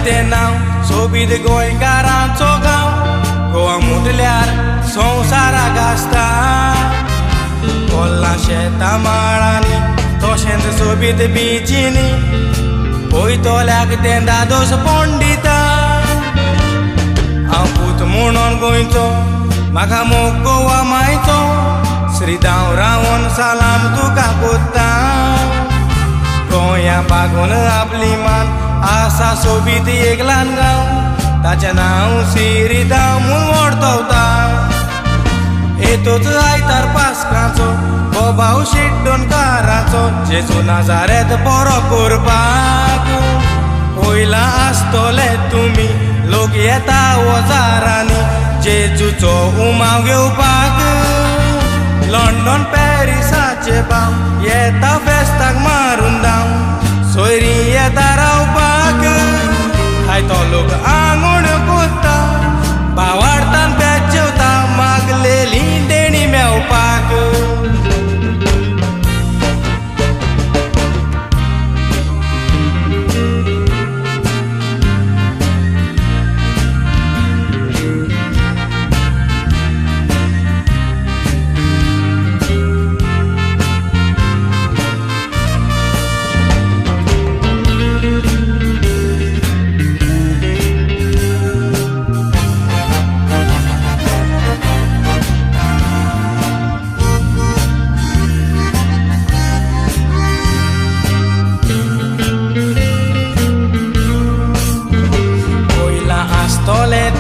तें नांव सोबीत गोंयकारांचो गांव। गोवा म्हटल्यार संवसाराक आसता कोल्ला शेतां माळांनी तशेंच सोबीत बिचींनी पयतोल्याक तें दादोस पंडिता। हांव पूत म्हणून गोंयचो म्हाका मोग गोवा मायचो श्रीदांव रावोन सालाम तुका कोत्ता। गोंया पागून आपली मान आसा सोबीत एक ल्हान गांव ताचें नांव श्रीदांव म्हूण वळखता। येतोच आयतार पास्काचो बोबाव शिड्डोनकाराचो जेजू नाजारेत बरो करपाक। पयला आसतले तुमी लोक येता वजारांनी जेजूचो उमाव घेवपाक। लंडन पॅरिसाचे भाव येता फेस्ताक मारून धांव सोयरीं येता रावपाक। आयतो लोक आंगूण कोत्ता भावार्थान पेज जेवता मागलेली देणी मेवपाक।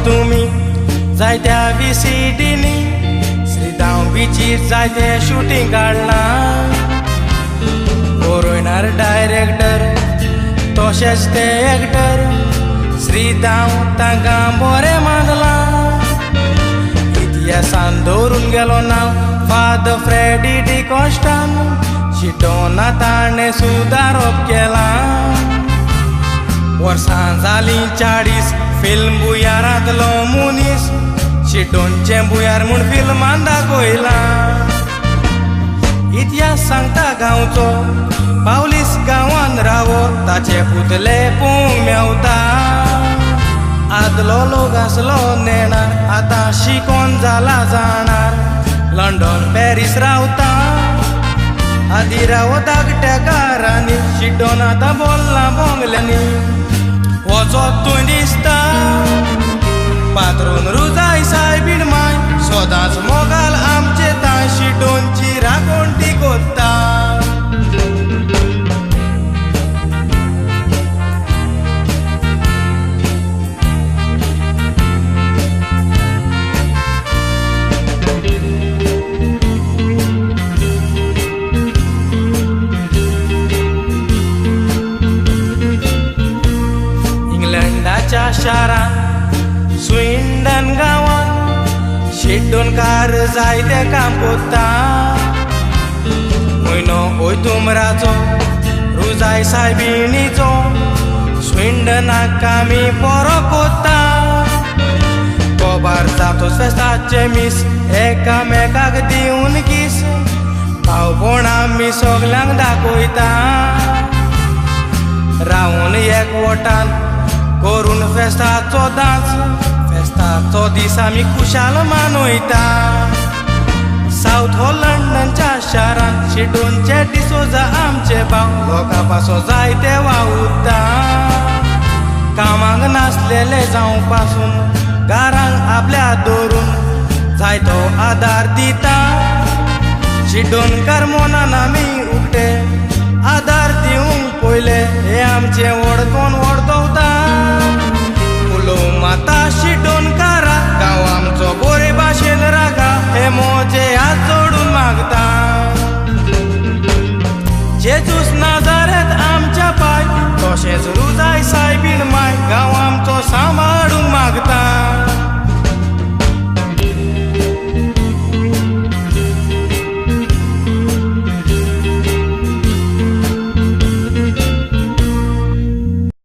तुमी जायत्या विसीडींनी श्रीदांव बिचीर जायते शूटिंग काडलां। गोरोयणार डायरेक्टर तशेंच ते एक्टर श्रीदांव तांकां बरें मानलां। इतिहासान दवरून गेलो नांव फादर फ्रेडी डिकॉस्टान शिटोना ताणें सुदारप केलां। वर्सां जालीं 40 फिल्म बुयारांतलो मुनीस शिटोनचें बुयार म्हूण फिल्मान दाखयला। इतिहास सांगता गांवचो पावलीस गांवान रावो ताचे पुतले पळोवंक मेवता। आदलो लोक आसलो नेणार आतां शिकोन जाला जाणार लंडन पॅरीस रावता। आदी रावो धाकट्या कारांनी शिटोन आतां बोल्ला बोंगल्यांनी वचत थंय दिसता। पात्रून रुजाय सायबीण माय सोदांच मोगाल आमचे तां शिटोनची राखण ती कोत्ता। इंग्लंडाच्या शारांत स्विंडन गांवान शिड्डोनकार जायते काम कोत्ता। म्हयनो ओयतुमराचो रुजाय सायबिणीचो स्विंडनाक कामी बरो कोत्ता। कोबार जातोच फेस्ताचे मीस एकामेकाक दिवन किस भावपण आमी सगल्यांक दाखयता। रावून एकवटान करून फेस्ताचो दांच फेस्ताचो दीस आमी खुशाल मानयता। सावथ हो लंडनच्या शारांत शिटोनचे डिसोजा आमचे भाव लोकां पासो जायते वावुरता। कामाक नासलेले जावं पासून घरांक आपल्या दवरून जायतो आदार दिता। शिटोनकार मोनान आमी उक्ते आदार दिवंक